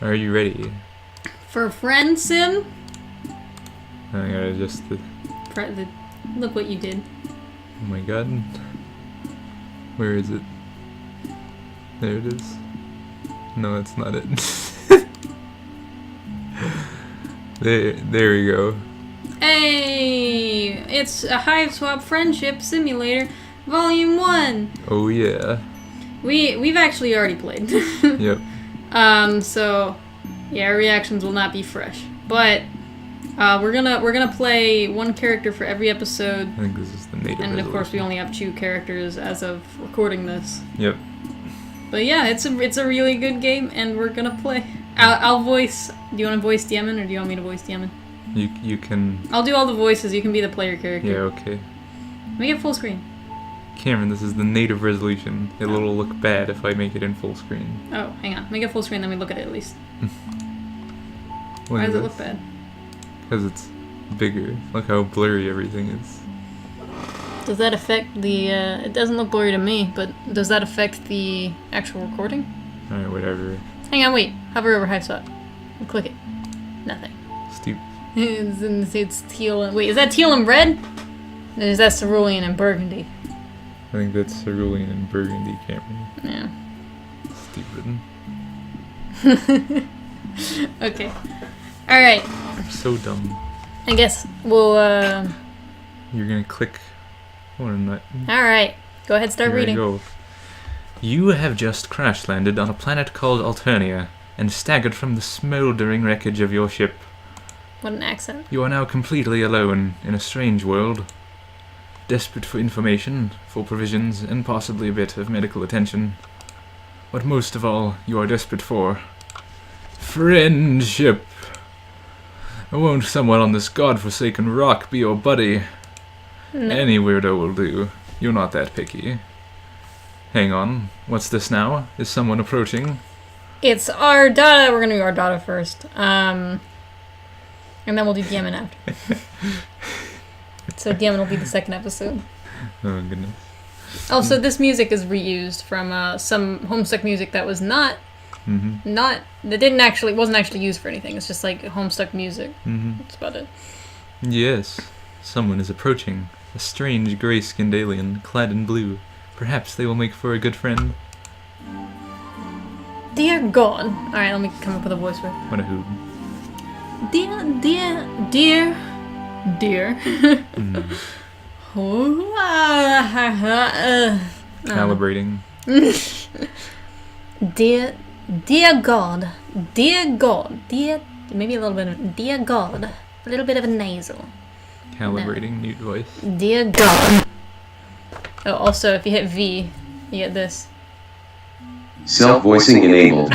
Are you ready? For Friendsim? I gotta adjust the... Look what you did. Oh my god. Where is it? There it is. No, that's not it. There we go. Hey! It's a Hiveswap Friendship Simulator, Volume 1! Oh yeah. We've actually already played. Yep. So, yeah, our reactions will not be fresh. But, we're gonna play one character for every episode. I think this is the native And of course we resolution. only have 2 characters as of recording this. Yep. But yeah, it's a really good game, and we're gonna play. I'll voice... Do you want to voice Diemen, or do you want me to voice Diemen? You can... I'll do all the voices, you can be the player character. Yeah, okay. Make it full screen. Cameron, this is the native resolution. It'll look bad if I make it in full screen. Oh, hang on. Make it full screen, then we look at it at least. Look Why at does it this. look bad? Because it's bigger. Look how blurry everything is. Does that affect the, it doesn't look blurry to me, but does that affect the actual recording? Alright, whatever. Hang on, wait. Hover over Hiveswap. Click it. Nothing. Stupid. It's teal and... Wait, is that teal and red? Or is that cerulean and burgundy? I think that's cerulean and burgundy, Cameron. Yeah. Stupid. Okay. Alright. You're so dumb. I guess we'll, You're gonna click... What a nut. Alright. Go ahead, start Here I reading. go. You have just crash-landed on a planet called Alternia, and staggered from the smoldering wreckage of your ship. What an accent. You are now completely alone in a strange world. Desperate for information, for provisions, and possibly a bit of medical attention. But most of all, you are desperate for... friendship. Won't someone on this godforsaken rock be your buddy? No. Any weirdo will do. You're not that picky. Hang on, what's this now? Is someone approaching? It's Ardata. We're gonna do Ardata first. And then we'll do Diemen after. So Diemen will be the second episode. Oh goodness. Also, this music is reused from some Homestuck music that was that wasn't actually used for anything. It's just like Homestuck music. That's about it. Yes, someone is approaching. A strange gray-skinned alien, clad in blue. Perhaps they will make for a good friend. Dear God. Alright, let me come up with a voice for it. What a hoot. Dear. Calibrating. Dear God, maybe a little bit of, dear God, a little bit of a nasal. Calibrating, mute voice. Dear God. Oh, also, if you hit V, you get this. Self-voicing enabled.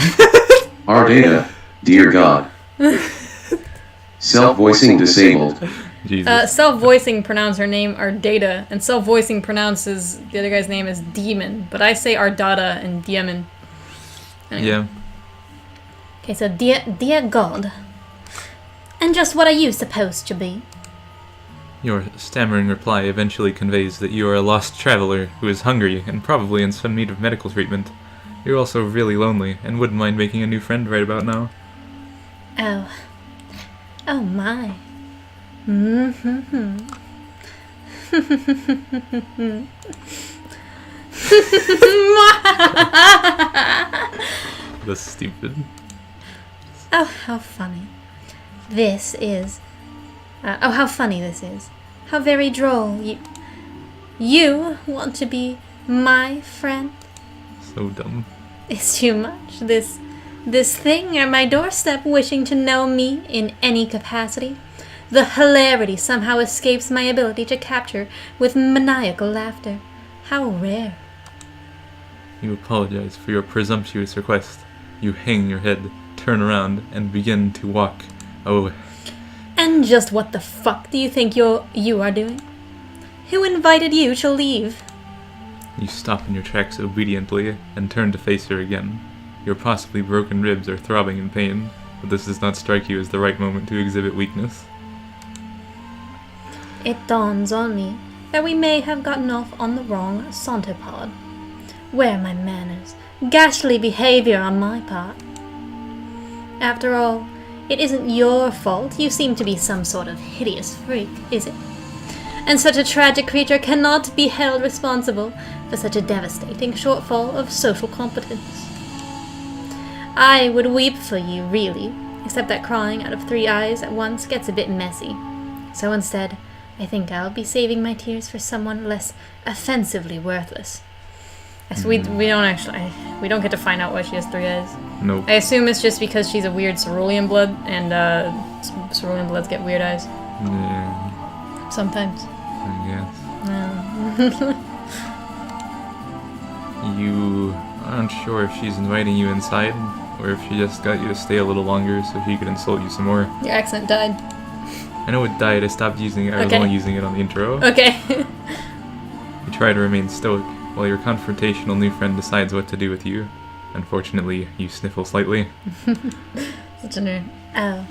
Ardata, dear God. Self-voicing disabled. Jesus. Self-voicing pronounce her name Ardata, and self-voicing pronounces the other guy's name as Demon, but I say Ardata and Diemen. Anyway. Yeah. Okay, so dear God. And just what are you supposed to be? Your stammering reply eventually conveys that you are a lost traveler who is hungry and probably in some need of medical treatment. You're also really lonely and wouldn't mind making a new friend right about now. Oh. Oh my. That's stupid. Oh, how funny. This is... oh, how funny this is. How very droll. You want to be my friend? So dumb. It's too much. This thing at my doorstep wishing to know me in any capacity. The hilarity somehow escapes my ability to capture with maniacal laughter. How rare. You apologize for your presumptuous request. You hang your head, turn around, and begin to walk. Oh, And just what the fuck do you think you are doing? Who invited you to leave? you stop in your tracks obediently and turn to face her again. Your possibly broken ribs are throbbing in pain, but this does not strike you as the right moment to exhibit weakness. It dawns on me that we may have gotten off on the wrong centipede. Where are my manners? Ghastly behavior on my part. After all, it isn't your fault you seem to be some sort of hideous freak, is it? And such a tragic creature cannot be held responsible for such a devastating shortfall of social competence. I would weep for you, really, except that crying out of 3 eyes at once gets a bit messy. So instead, I think I'll be saving my tears for someone less offensively worthless. So we don't get to find out why she has 3 eyes. Nope. I assume it's just because she's a weird cerulean blood, and cerulean bloods get weird eyes. Yeah, Sometimes. I guess. You aren't sure if she's inviting you inside, or if she just got you to stay a little longer so she could insult you some more. Your accent died. I know it died, I stopped using it, I was only using it on the intro. Okay. You try to remain stoic, while your confrontational new friend decides what to do with you. Unfortunately, you sniffle slightly. Such a nerd. Oh.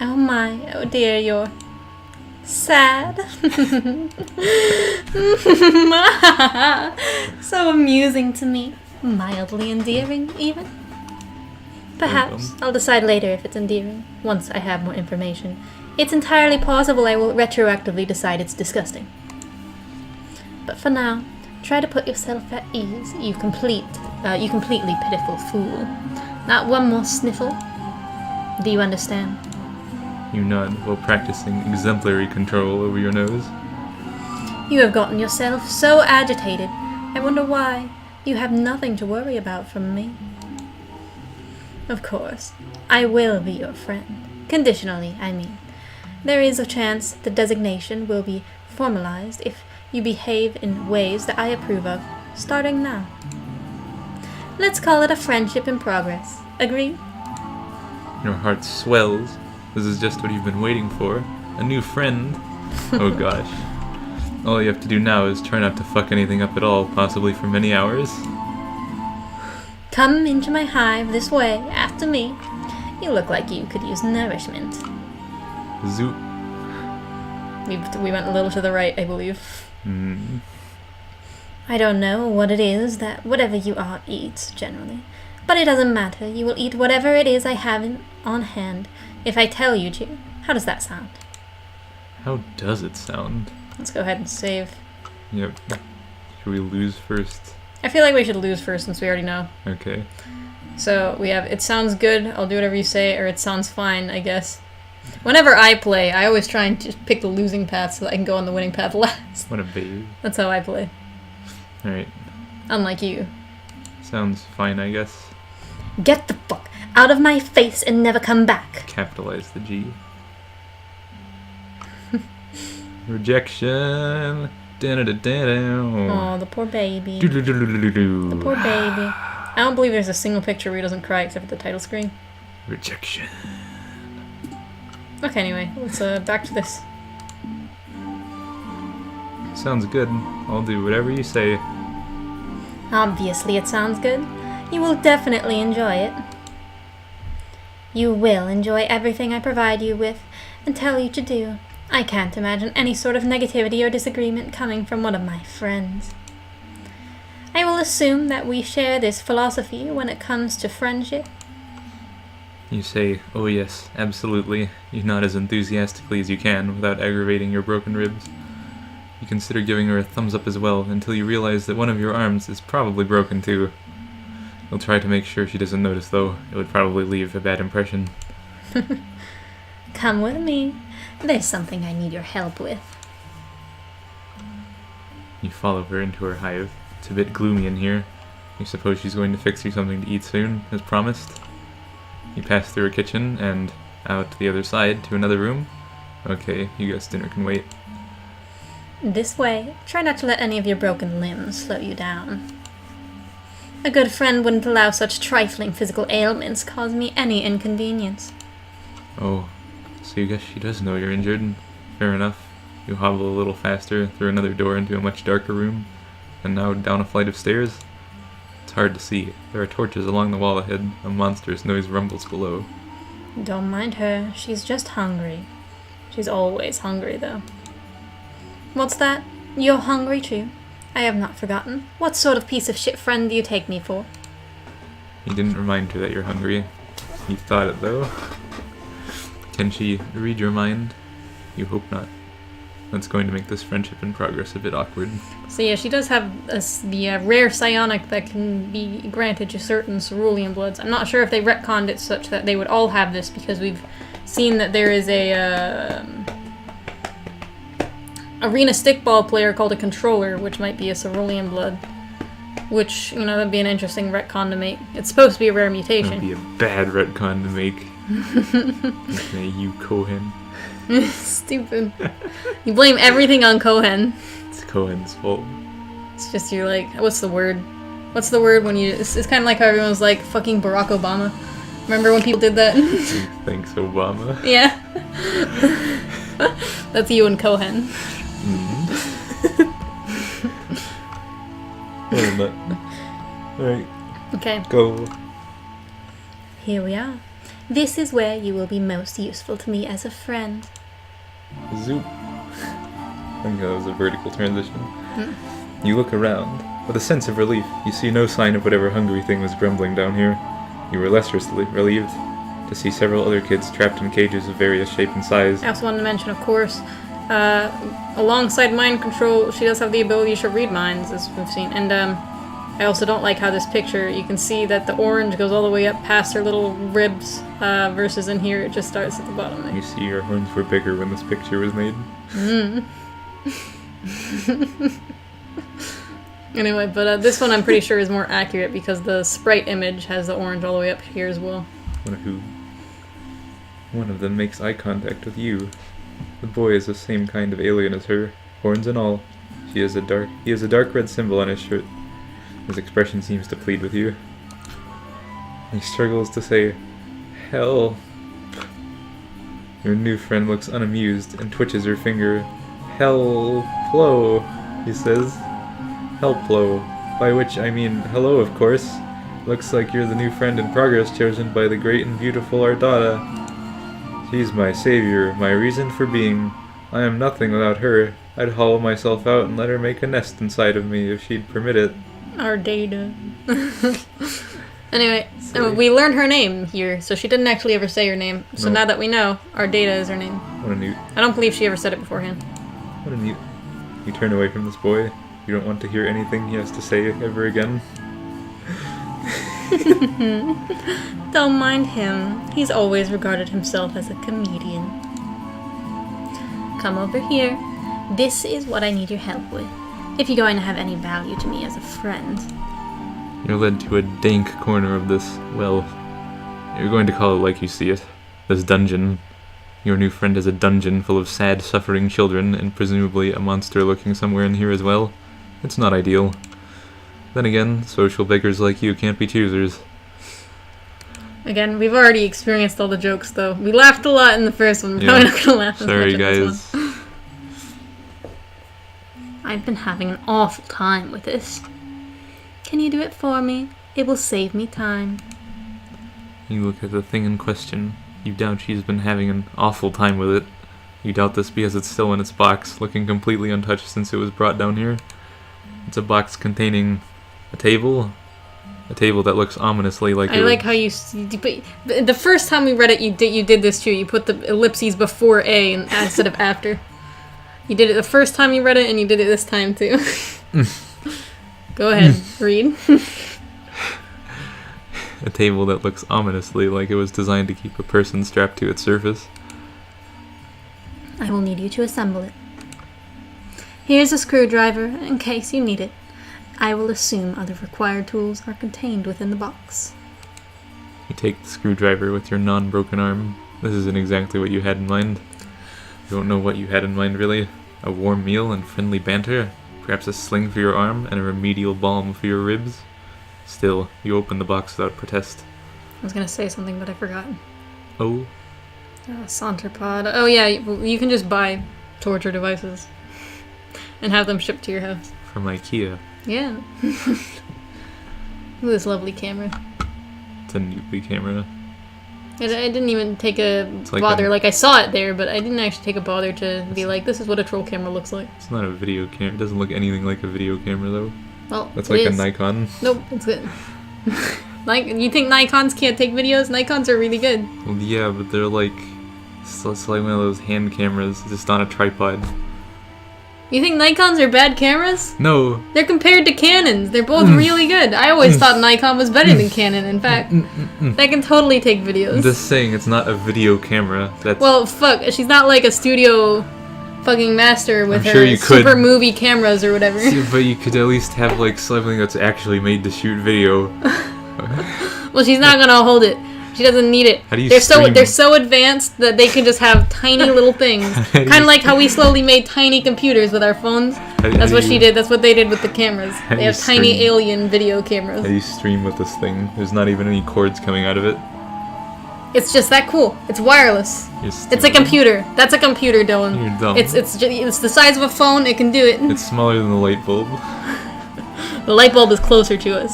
Oh my, oh dear, you're sad. So amusing to me. Mildly endearing, even. Perhaps I'll decide later if it's endearing, once I have more information. It's entirely possible I will retroactively decide it's disgusting. But for now, try to put yourself at ease, you completely pitiful fool. Not one more sniffle. Do you understand? You nod while practicing exemplary control over your nose. You have gotten yourself so agitated. I wonder why. You have nothing to worry about from me. Of course, I will be your friend. Conditionally, I mean. There is a chance the designation will be formalized if you behave in ways that I approve of, starting now. Let's call it a friendship in progress. Agreed? Your heart swells. This is just what you've been waiting for. A new friend. Oh gosh. All you have to do now is try not to fuck anything up at all, possibly for many hours. Come into my hive this way, after me. You look like you could use nourishment. Zoop. We went a little to the right, I believe. Hmm. I don't know what it is that whatever you are eats, generally. But it doesn't matter. You will eat whatever it is I have on hand, if I tell you to. How does that sound? How does it sound? Let's go ahead and save. Yep. Should we lose first? I feel like we should lose first since we already know. Okay. So we have, it sounds good, I'll do whatever you say, or it sounds fine, I guess. Whenever I play, I always try and just pick the losing path so that I can go on the winning path last. What a baby. That's how I play. Alright. Unlike you. Sounds fine, I guess. Get the fuck out of my face and never come back. Capitalize the G. Rejection. Oh, the poor baby. The poor baby. I don't believe there's a single picture where he doesn't cry except for the title screen. Rejection. Okay, anyway, let's back to this. Sounds good. I'll do whatever you say. Obviously it sounds good. You will definitely enjoy it. You will enjoy everything I provide you with and tell you to do. I can't imagine any sort of negativity or disagreement coming from one of my friends. I will assume that we share this philosophy when it comes to friendship. You say, oh yes, absolutely. You nod as enthusiastically as you can without aggravating your broken ribs. You consider giving her a thumbs up as well until you realize that one of your arms is probably broken too. You'll try to make sure she doesn't notice though. It would probably leave a bad impression. Come with me. There's something I need your help with. You follow her into her hive. It's a bit gloomy in here. You suppose she's going to fix you something to eat soon, as promised? You pass through her kitchen and out to the other side to another room. Okay, you guess dinner can wait. This way. Try not to let any of your broken limbs slow you down. A good friend wouldn't allow such trifling physical ailments cause me any inconvenience. Oh, so you guess she does know you're injured. Fair enough. You hobble a little faster through another door into a much darker room, and now down a flight of stairs. It's hard to see. There are torches along the wall ahead. A monstrous noise rumbles below. Don't mind her. She's just hungry. She's always hungry, though. What's that? You're hungry, too? I have not forgotten. What sort of piece of shit friend do you take me for? You didn't remind her that you're hungry. You thought it, though. Can she read your mind? You hope not. That's going to make this friendship in progress a bit awkward. So yeah, she does have the rare psionic that can be granted to certain cerulean bloods. I'm not sure if they retconned it such that they would all have this, because we've seen that there is a arena stickball player called a controller, which might be a cerulean blood. Which, you know, that'd be an interesting retcon to make. It's supposed to be a rare mutation. That'd be a bad retcon to make. Okay, you Cohen. Stupid. You blame everything on Cohen. It's Cohen's fault. It's just you're like, what's the word? What's the word when you... It's kind of like how everyone was like, fucking Barack Obama. Remember when people did that? Thanks, Obama. Yeah. That's you and Cohen. Alright, Okay. go. Here we are. This is where you will be most useful to me as a friend. Zoop. I think that was a vertical transition. You look around. With a sense of relief, you see no sign of whatever hungry thing was grumbling down here. You were less relieved to see several other kids trapped in cages of various shape and size. I also wanted to mention, of course, alongside mind control, she does have the ability to read minds, as we've seen. And I also don't like how this picture, you can see that the orange goes all the way up past her little ribs, versus in here it just starts at the bottom there. You see your horns were bigger when this picture was made. Anyway, but this one I'm pretty sure is more accurate because the sprite image has the orange all the way up here as well. Wonder who? One of them makes eye contact with you. The boy is the same kind of alien as her, horns and all. He has a dark red symbol on his shirt. His expression seems to plead with you. He struggles to say, "Hell." Your new friend looks unamused and twitches her finger. "Hello," he says. "Helplo," by which I mean hello, of course. Looks like you're the new friend in progress chosen by the great and beautiful Ardata. She's my savior, my reason for being. I am nothing without her. I'd hollow myself out and let her make a nest inside of me if she'd permit it. Ardata. Anyway, we learned her name here, so she didn't actually ever say her name. So No. now that we know, Ardata is her name. What a newt. I don't believe she ever said it beforehand. What a newt. You turn away from this boy. You don't want to hear anything he has to say ever again. Don't mind him. He's always regarded himself as a comedian. Come over here. This is what I need your help with, if you're going to have any value to me as a friend. You're led to a dank corner of this, well, you're going to call it like you see it. This dungeon. Your new friend has a dungeon full of sad, suffering children, and presumably a monster lurking somewhere in here as well. It's not ideal. Then again, social beggars like you can't be choosers. Again, we've already experienced all the jokes, though. We laughed a lot in the first one. We're probably not gonna laugh as Sorry, much in this guys. one. I've been having an awful time with this. Can you do it for me? It will save me time. You look at the thing in question. You doubt she's been having an awful time with it. You doubt this because it's still in its box, looking completely untouched since it was brought down here. It's a box containing a table that looks ominously like I like how you but the first time we read it, you did this too. You put the ellipses before A instead of after. You did it the first time you read it, and you did it this time too. Go ahead, read. a table that looks ominously like it was designed to keep a person strapped to its surface. I will need you to assemble it. Here's a screwdriver in case you need it. I will assume other required tools are contained within the box. You take the screwdriver with your non-broken arm. This isn't exactly what you had in mind. You don't know what you had in mind, really. A warm meal and friendly banter? Perhaps a sling for your arm and a remedial balm for your ribs? Still, you open the box without protest. I was gonna say something, but I forgot. Oh? Saunterpod. Oh yeah, you can just buy torture devices and have them shipped to your house. From IKEA. Yeah. Look at this lovely camera. It's a Newtly camera. I didn't even take a like bother. Like, I saw it there, but I didn't actually take a bother to be like, this is what a troll camera looks like. It's not a video camera. It doesn't look anything like a video camera, though. Well, That's it like is. a Nikon. Nope, it's good. Like, you think Nikons can't take videos? Nikons are really good. Well, yeah, but they're like... It's like one of those hand cameras, just on a tripod. You think Nikons are bad cameras? No. They're compared to Canons. They're both really good. I always thought Nikon was better than Canon, in fact. They can totally take videos. I'm just saying, it's not a video camera. That's... Well, fuck. She's not like a studio fucking master with I'm her sure you could. super movie cameras or whatever. But you could at least have like something that's actually made to shoot video. Well, she's not gonna hold it. She doesn't need it. How do you they're stream? so advanced that they can just have tiny little things. Kind of like how we slowly made tiny computers with our phones. That's what she did. That's what they did with the cameras. How do They you have tiny stream? alien video cameras. How do you stream with this thing? There's not even any cords coming out of it. It's just that cool. It's wireless. You're It's a stupid. computer. That's a computer, Dylan. You're dumb. It's the size of a phone. It can do it. It's smaller than the light bulb. The light bulb is closer to us.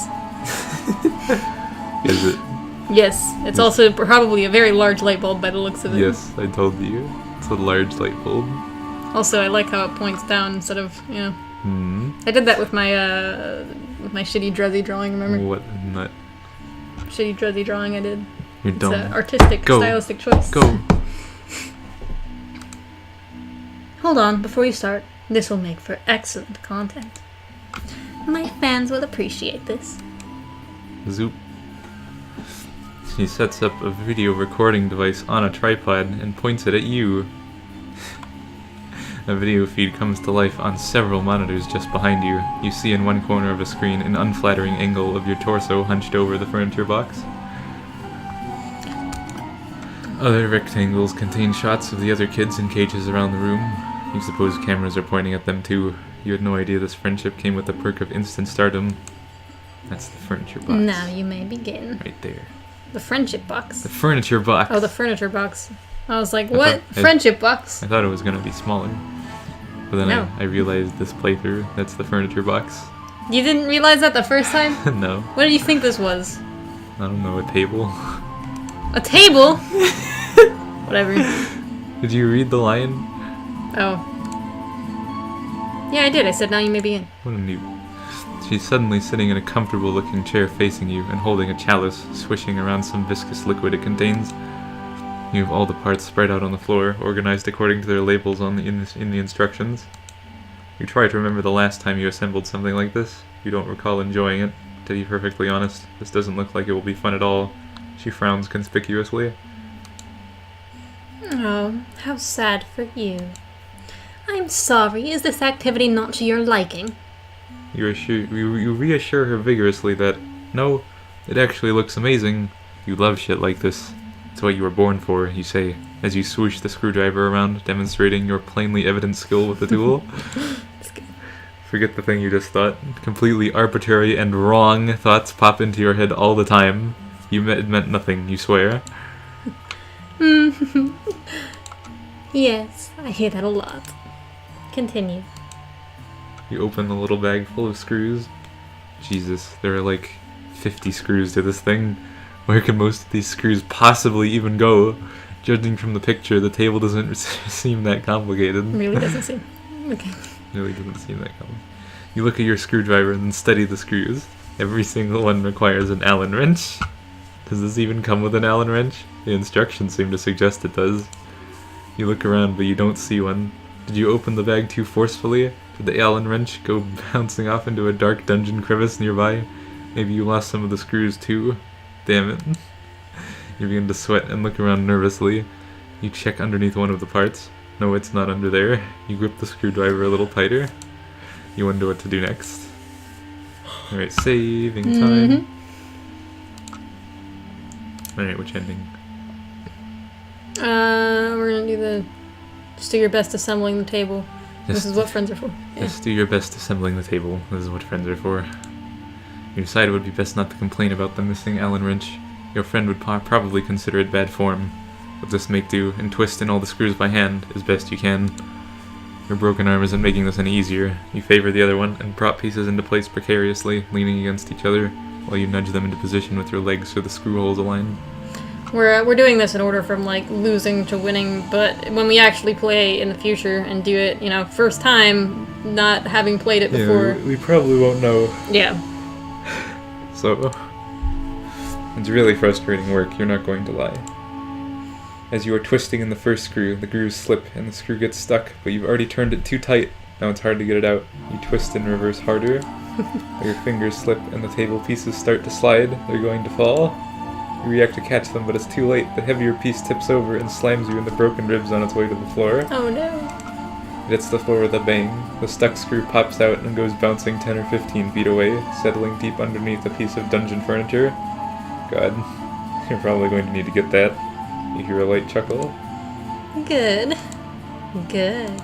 Is it? Yes, it's also probably a very large light bulb by the looks of it. Yes, I told you. It's a large light bulb. Also, I like how it points down instead of, you know. Hmm. I did that with my shitty Drezzy drawing. Remember? What nut? Shitty Drezzy drawing I did. You're It's dumb. an artistic, Go. stylistic choice. Go. Hold on, before you start. This will make for excellent content. My fans will appreciate this. Zoop. She sets up a video recording device on a tripod and points it at you. A video feed comes to life on several monitors just behind you. You see in one corner of a screen an unflattering angle of your torso hunched over the furniture box. Other rectangles contain shots of the other kids in cages around the room. You suppose cameras are pointing at them too. You had no idea this friendship came with the perk of instant stardom. That's the furniture box. Now you may begin. Right there. The friendship box. The furniture box. Oh, the furniture box. I was like, I what? thought- Friendship box? I thought it was gonna be smaller. But then No. I realized this playthrough, that's the furniture box. You didn't realize that the first time? No, What did you think this was? I don't know, a table. A table? Whatever. Did you read the line? Oh. Yeah, I did. I said, now you may begin. What a noob. She's suddenly sitting in a comfortable looking chair facing you and holding a chalice, swishing around some viscous liquid it contains. You have all the parts spread out on the floor, organized according to their labels on in the instructions. You try to remember the last time you assembled something like this. You don't recall enjoying it. To be perfectly honest, this doesn't look like it will be fun at all. She frowns conspicuously. Oh, how sad for you. I'm sorry. Is this activity not to your liking? You reassure her vigorously that, no, it actually looks amazing. You love shit like this. It's what you were born for, you say, as you swoosh the screwdriver around, demonstrating your plainly evident skill with the tool. Forget the thing you just thought. Completely arbitrary and wrong thoughts pop into your head all the time. It meant nothing, you swear. Yes, I hear that a lot. Continue. You open the little bag full of screws. Jesus, there are like 50 screws to this thing. Where can most of these screws possibly even go? Judging from the picture, the table doesn't seem that complicated. Really doesn't seem. Okay. Really doesn't seem that complicated. You look at your screwdriver and then study the screws. Every single one requires an Allen wrench. Does this even come with an Allen wrench? The instructions seem to suggest it does. You look around, but you don't see one. Did you open the bag too forcefully? Did the Allen wrench go bouncing off into a dark dungeon crevice nearby? Maybe you lost some of the screws too? Damn it. You begin to sweat and look around nervously. You check underneath one of the parts. No, it's not under there. You grip the screwdriver a little tighter. You wonder what to do next. Alright, saving time. Alright, which ending? We're gonna do the. Just do your best assembling the table. This is what friends are for. Yeah. Just do your best assembling the table. This is what friends are for. You decided it would be best not to complain about the missing Allen wrench. Your friend would probably consider it bad form. But just make do and twist in all the screws by hand as best you can. Your broken arm isn't making this any easier. You favor the other one and prop pieces into place precariously, leaning against each other, while you nudge them into position with your legs so the screw holes align. We're doing this in order from like losing to winning, but when we actually play in the future and do it, you know, first time, not having played it before. we probably won't know. Yeah. So, It's really frustrating work, you're not going to lie. As you are twisting in the first screw, the grooves slip and the screw gets stuck, but you've already turned it too tight. Now it's hard to get it out. You twist in reverse harder. Your fingers slip and the table pieces start to slide. They're going to fall. You react to catch them, but it's too late. The heavier piece tips over and slams you in the broken ribs on its way to the floor. Oh no. It hits the floor with a bang. The stuck screw pops out and goes bouncing 10 or 15 feet away, settling deep underneath a piece of dungeon furniture. God, you're probably going to need to get that. You hear a light chuckle. Good. Good.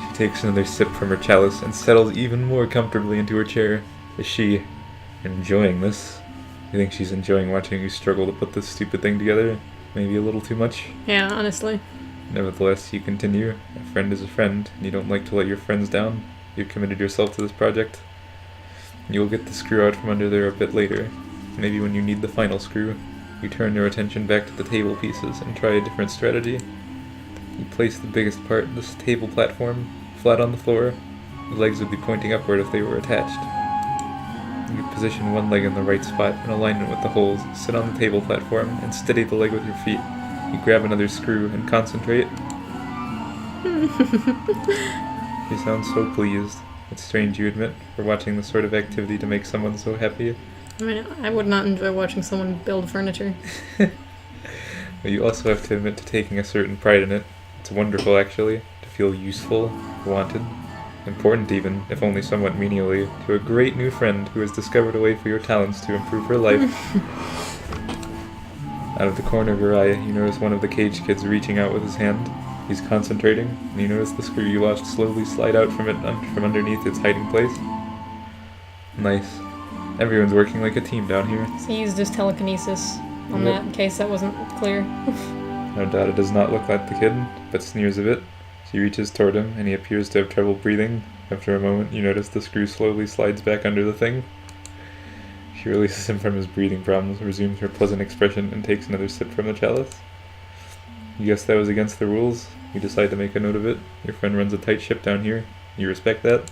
She takes another sip from her chalice and settles even more comfortably into her chair. Is she enjoying this? You think she's enjoying watching you struggle to put this stupid thing together? Maybe a little too much? Yeah, honestly. Nevertheless, you continue. A friend is a friend, and you don't like to let your friends down. You've committed yourself to this project. You'll get the screw out from under there a bit later. Maybe when you need the final screw. You turn your attention back to the table pieces and try a different strategy. You place the biggest part, this table platform, flat on the floor. The legs would be pointing upward if they were attached. You position one leg in the right spot in alignment with the holes, sit on the table platform, and steady the leg with your feet. You grab another screw and concentrate. She sounds so pleased. It's strange, you admit, for watching this sort of activity to make someone so happy. I mean, I would not enjoy watching someone build furniture. But you also have to admit to taking a certain pride in it. It's wonderful, actually, to feel useful, wanted, important even, if only somewhat menially, to a great new friend who has discovered a way for your talents to improve her life. Out of the corner of your eye, you notice one of the cage kids reaching out with his hand. He's concentrating, and you notice the screw you lost slowly slide out from underneath its hiding place. Nice. Everyone's working like a team down here. So he used his telekinesis on that, in case that wasn't clear. Ardata does not look like the kid, but sneers a bit. She reaches toward him, and he appears to have trouble breathing. After a moment, you notice the screw slowly slides back under the thing. She releases him from his breathing problems, resumes her pleasant expression, and takes another sip from the chalice. You guess that was against the rules? You decide to make a note of it. Your friend runs a tight ship down here. You respect that?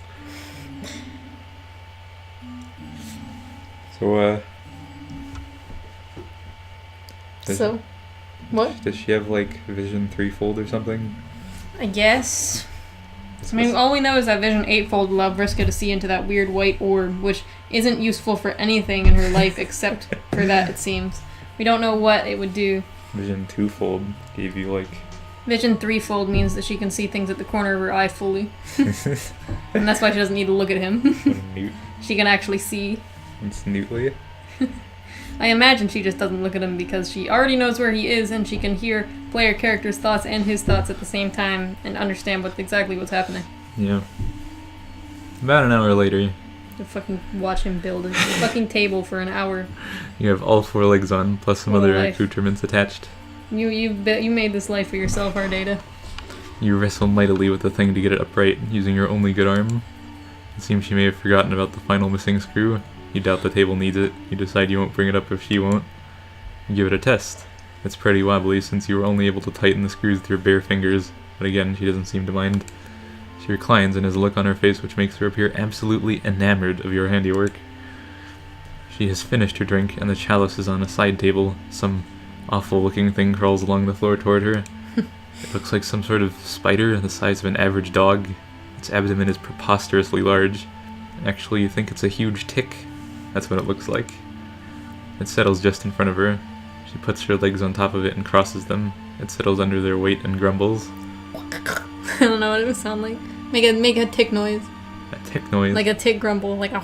So, what? Does she have, like, vision threefold or something? I guess. I mean, all we know is that Vision Eightfold allowed Vriska to see into that weird white orb, which isn't useful for anything in her life except for that, it seems. We don't know what it would do. Vision twofold gave you, like... Vision threefold means that she can see things at the corner of her eye fully. And that's why she doesn't need to look at him. Newt. She can actually see. It's Newtly. I imagine she just doesn't look at him because she already knows where he is and she can hear player character's thoughts and his thoughts at the same time and understand exactly what's happening. Yeah. About an hour later, To fucking watch him build a fucking table for an hour. you have all four legs on, plus some What a other life. accoutrements attached. You made this life for yourself, Ardata. You wrestle mightily with the thing to get it upright, using your only good arm. It seems she may have forgotten about the final missing screw. You doubt the table needs it. You decide you won't bring it up if she won't. You give it a test. It's pretty wobbly since you were only able to tighten the screws with your bare fingers, but again, she doesn't seem to mind. She reclines and has a look on her face which makes her appear absolutely enamored of your handiwork. She has finished her drink, and the chalice is on a side table. Some awful-looking thing crawls along the floor toward her. It looks like some sort of spider the size of an average dog. Its abdomen is preposterously large. Actually, you think it's a huge tick. That's what it looks like. It settles just in front of her. She puts her legs on top of it and crosses them. It settles under their weight and grumbles. I don't know what it would sound like. Make a tick noise. A tick noise. Like a tick grumble. Like a...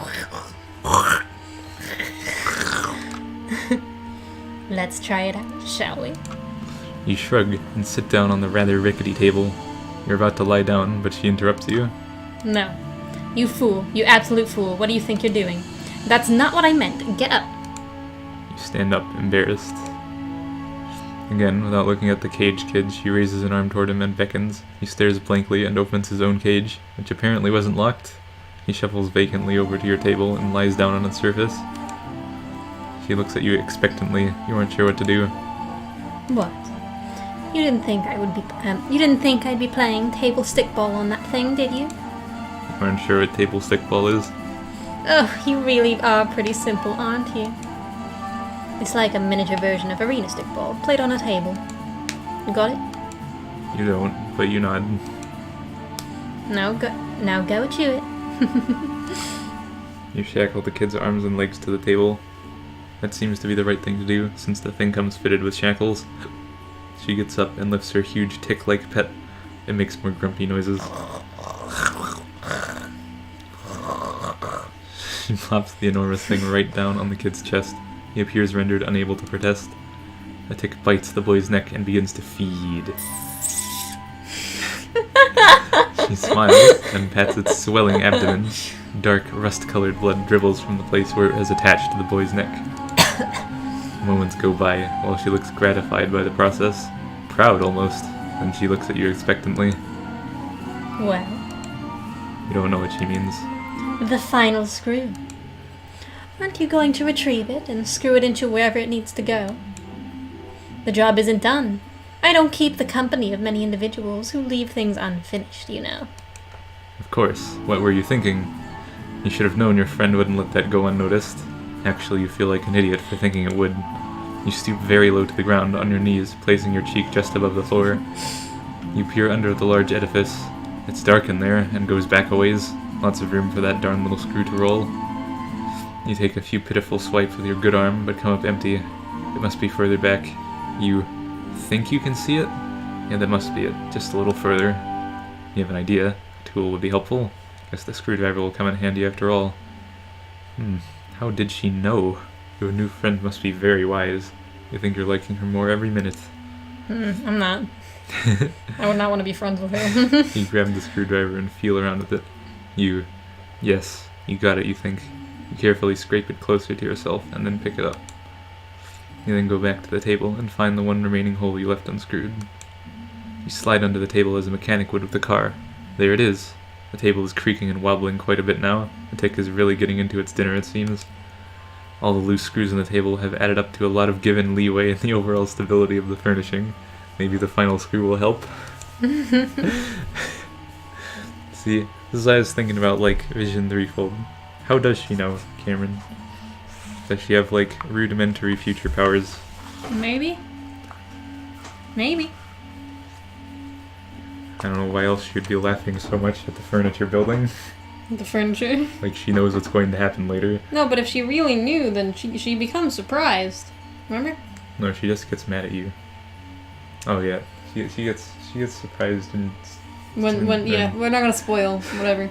Let's try it out, shall we? You shrug and sit down on the rather rickety table. You're about to lie down, but she interrupts you. No. You fool. You absolute fool. What do you think you're doing? That's not what I meant. Get up. You stand up, embarrassed. Again, without looking at the cage kid, she raises an arm toward him and beckons. He stares blankly and opens his own cage, which apparently wasn't locked. He shuffles vacantly over to your table and lies down on its surface. She looks at you expectantly. You aren't sure what to do. What? You didn't think I'd be playing table stickball on that thing, did you? You aren't sure what table stickball is? Oh, you really are pretty simple, aren't you? It's like a miniature version of arena stickball, played on a table. You got it? You don't, but you nod. Now go chew it. You shackle the kid's arms and legs to the table. That seems to be the right thing to do, since the thing comes fitted with shackles. She gets up and lifts her huge tick-like pet. It makes more grumpy noises. She plops the enormous thing right down on the kid's chest. He appears rendered unable to protest. A tick bites the boy's neck and begins to feed. She smiles and pats its swelling abdomen. Dark, rust-colored blood dribbles from the place where it has attached to the boy's neck. Moments go by while she looks gratified by the process. Proud, almost. Then she looks at you expectantly. Well, You don't know what she means. the final screw. Aren't you going to retrieve it and screw it into wherever it needs to go? The job isn't done. I don't keep the company of many individuals who leave things unfinished, you know. Of course. What were you thinking? You should have known your friend wouldn't let that go unnoticed. Actually, you feel like an idiot for thinking it would. You stoop very low to the ground on your knees, placing your cheek just above the floor. You peer under the large edifice. It's dark in there, and goes back a ways. Lots of room for that darn little screw to roll. You take a few pitiful swipes with your good arm, but come up empty. It must be further back. You think you can see it? Yeah, that must be it. Just a little further. You have an idea. A tool would be helpful. Guess the screwdriver will come in handy after all. How did she know? Your new friend must be very wise. You think you're liking her more every minute. I'm not. I would not want to be friends with her. You grab the screwdriver and feel around with it. Yes, you got it, you think. You carefully scrape it closer to yourself and then pick it up. You then go back to the table and find the one remaining hole you left unscrewed. You slide under the table as a mechanic would with the car. There it is. The table is creaking and wobbling quite a bit now. The tick is really getting into its dinner, it seems. All the loose screws on the table have added up to a lot of given leeway in the overall stability of the furnishing. Maybe the final screw will help. See, this is what I was thinking about, like, Vision Threefold. How does she know, Cameron? Does she have, like, rudimentary future powers? Maybe. I don't know why else she would be laughing so much at the furniture building. The furniture? Like, she knows what's going to happen later. No, but if she really knew, then she becomes surprised. Remember? No, she just gets mad at you. Oh yeah, she gets surprised and When yeah, we're not gonna spoil whatever.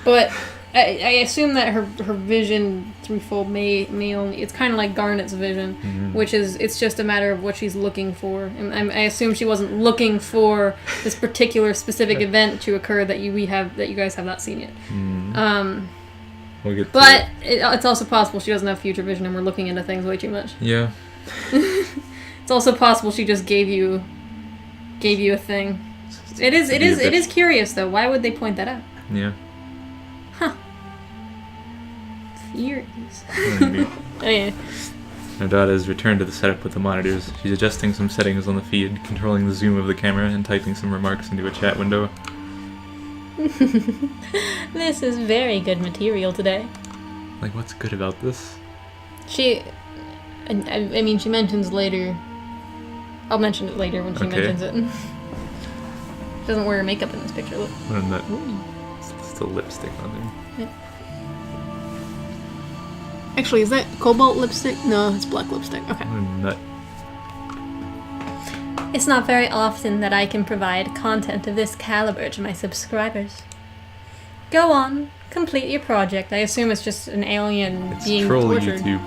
But I assume that her vision threefold may only, it's kind of like Garnet's vision, which is, it's just a matter of what she's looking for. And I assume she wasn't looking for this particular specific event to occur that you guys have not seen yet. We'll get but it's also possible she doesn't have future vision and we're looking into things way too much. Yeah. It's also possible she just gave you a thing. It is curious though. Why would they point that out? Yeah. Theories. Maybe. Oh yeah. Ardata has returned to the setup with the monitors. She's adjusting some settings on the feed, controlling the zoom of the camera, and typing some remarks into a chat window. This is very good material today. Like, what's good about this? I mean, she mentions later. I'll mention it later when she mentions it. She doesn't wear makeup in this picture. Look. What a nut. It's still lipstick on there. Yeah. Actually, is that cobalt lipstick? No, it's black lipstick. Okay. What a nut. It's not very often that I can provide content of this caliber to my subscribers. Go on, complete your project. I assume it's just an alien It's being troll tortured. YouTube.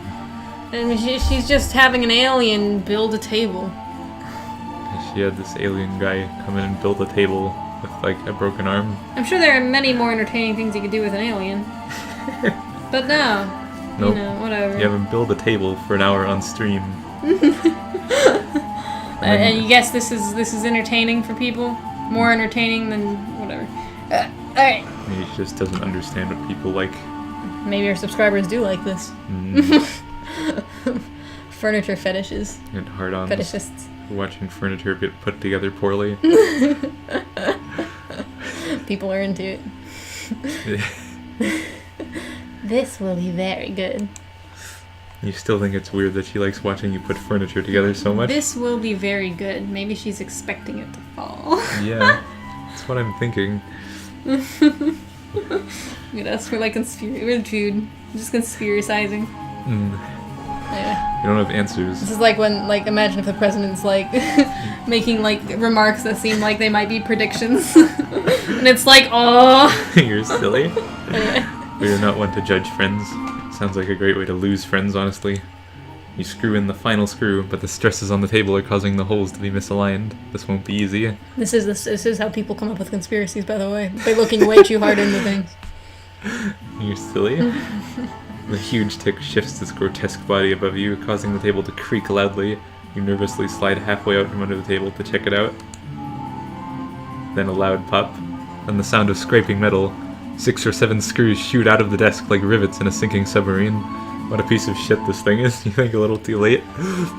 And she's just having an alien build a table. She had this alien guy come in and build a table with, like, a broken arm. I'm sure there are many more entertaining things you could do with an alien. But no. Nope. You know, whatever. You have him build a table for an hour on stream. And you guess this is entertaining for people? More entertaining than whatever. Alright. Maybe she just doesn't understand what people like. Maybe our subscribers do like this. Furniture fetishes. And hard-ons. Fetishists. Watching furniture get put together poorly. People are into it. This will be very good. You still think it's weird that she likes watching you put furniture together so much? This will be very good. Maybe she's expecting it to fall. Yeah, that's what I'm thinking. That's for like we're dude. Just conspiracizing. Yeah. You don't have answers. This is like when, like, imagine if the president's like making like remarks that seem like they might be predictions, and it's like, oh. You're silly. Anyway. But you're not one to judge friends. Sounds like a great way to lose friends, honestly. You screw in the final screw, but the stresses on the table are causing the holes to be misaligned. This won't be easy. This is how people come up with conspiracies, by the way. By looking way too hard into things. You're silly. The huge tick shifts its grotesque body above you, causing the table to creak loudly. You nervously slide halfway out from under the table to check it out. Then a loud pop, and the sound of scraping metal. 6 or 7 screws shoot out of the desk like rivets in a sinking submarine. What a piece of shit this thing is. You think a little too late?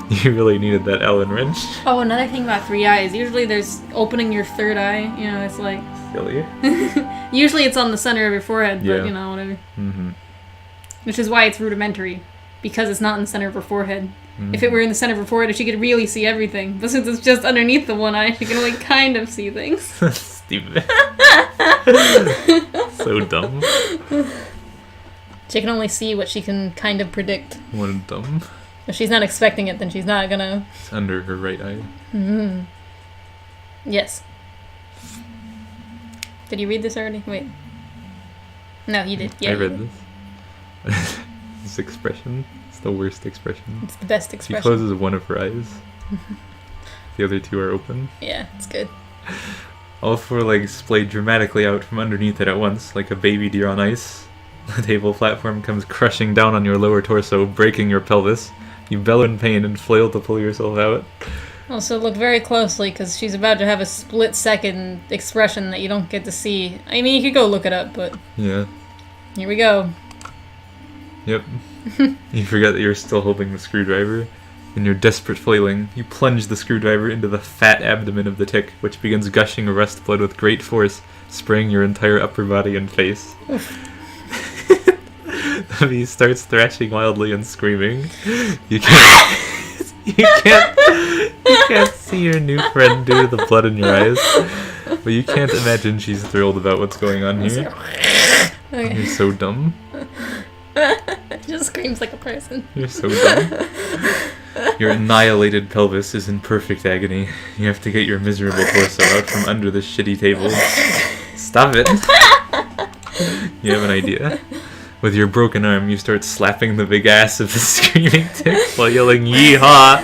You really needed that Allen wrench. Oh, another thing about 3 eyes. Usually there's opening your 3rd eye. You know, it's like... Silly. Usually it's on the center of your forehead, but Yeah. you know, whatever. Mm-hmm. Which is why it's rudimentary. Because it's not in the center of her forehead. Mm-hmm. If it were in the center of her forehead, she could really see everything. But since it's just underneath the one eye, she can only kind of see things. Stupid. So dumb. She can only see what she can kind of predict. What dumb. If she's not expecting it, then she's not gonna... It's under her right eye. Mm-hmm. Yes. Did you read this already? Wait. No, you did. Yeah, I you read did. this. This expression. It's the worst expression. It's the best She expression. closes one of her eyes. The other 2 are open. Yeah, it's good. All 4 legs splay dramatically out from underneath it at once, like a baby deer on ice. The table platform comes crushing down on your lower torso, breaking your pelvis. You bellow in pain and flail to pull yourself out. Also, look very closely, because she's about to have a split-second expression that you don't get to see. I mean, you could go look it up, but... Yeah. Here we go. Yep. You forget that you're still holding the screwdriver. In your desperate flailing, you plunge the screwdriver into the fat abdomen of the tick, which begins gushing rust blood with great force, spraying your entire upper body and face. The beast starts thrashing wildly and screaming. You can't, you can't see your new friend due to the blood in your eyes, but you can't imagine she's thrilled about what's going on here. Okay. You're so dumb. It just screams like a person. You're so dumb. Your annihilated pelvis is in perfect agony. You have to get your miserable torso out from under this shitty table. Stop it. You have an idea. With your broken arm, you start slapping the big ass of the screaming tick while yelling, "Yeehaw!"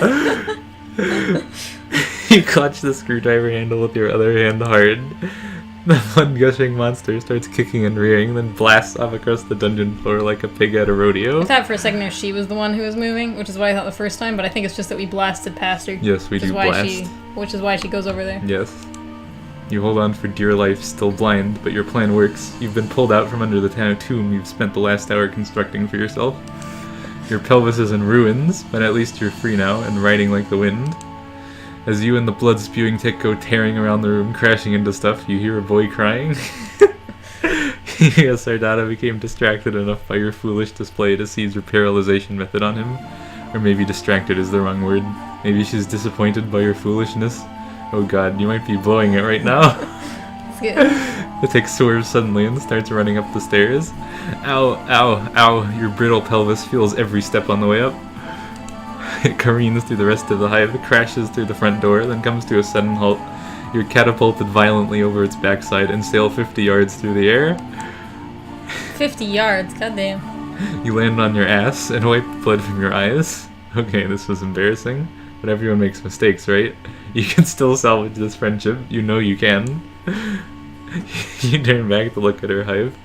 You clutch the screwdriver handle with your other hand hard. The blood-gushing monster starts kicking and rearing, then blasts off across the dungeon floor like a pig at a rodeo. I thought for a second there she was the one who was moving, which is what I thought the first time, but I think it's just that we blasted past her. Yes, we do blast. Which is why she goes over there. Yes. You hold on for dear life, still blind, but your plan works. You've been pulled out from under the tomb you've spent the last hour constructing for yourself. Your pelvis is in ruins, but at least you're free now and riding like the wind. As you and the blood-spewing tick go tearing around the room, crashing into stuff, you hear a boy crying. Yes, Ardata became distracted enough by your foolish display to seize your paralyzation method on him. Or maybe distracted is the wrong word. Maybe she's disappointed by your foolishness. Oh god, you might be blowing it right now. It's good. The tick swerves suddenly and starts running up the stairs. Ow, ow, ow, your brittle pelvis feels every step on the way up. It careens through the rest of the hive, crashes through the front door, then comes to a sudden halt. You're catapulted violently over its backside and sail 50 yards through the air. 50 yards, goddamn. You land on your ass and wipe blood from your eyes. Okay, this was embarrassing, but everyone makes mistakes, right? You can still salvage this friendship. You know you can. You turn back to look at her hive.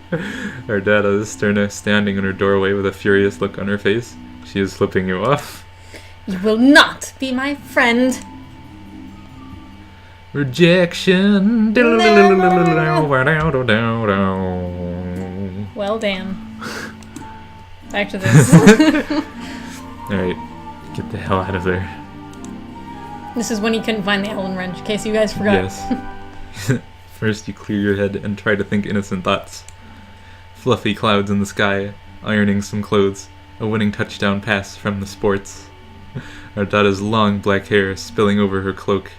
Ardata is standing in her doorway with a furious look on her face. She is flipping you off. You will not be my friend. Rejection. Well, damn. Back to this. Alright, get the hell out of there. This is when he couldn't find the Allen wrench, in case you guys forgot. Yes. First you clear your head and try to think innocent thoughts. Fluffy clouds in the sky, ironing some clothes, A winning touchdown pass from the sports. Ardata's long black hair spilling over her cloak.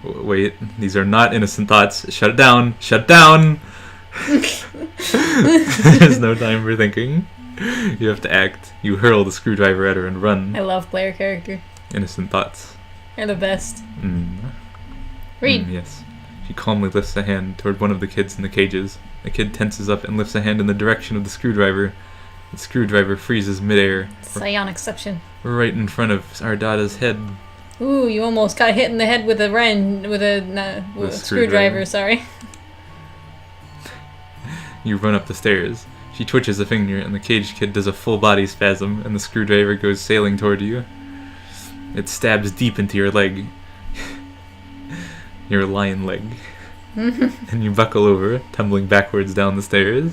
Wait, these are not innocent thoughts. Shut it down! Shut down! There's no time for thinking. You have to act. You hurl the screwdriver at her and run. I love player character. Innocent thoughts. They're the best. Mm. Read. Yes. She calmly lifts a hand toward one of the kids in the cages. The kid tenses up and lifts a hand in the direction of the screwdriver. The screwdriver freezes midair, Psionic suction. right in front of Ardata's head. Ooh, you almost got hit in the head with a screwdriver, sorry. You run up the stairs. She twitches a finger, and the caged kid does a full body spasm, and the screwdriver goes sailing toward you. It stabs deep into your leg. Your lion leg. And you buckle over, tumbling backwards down the stairs.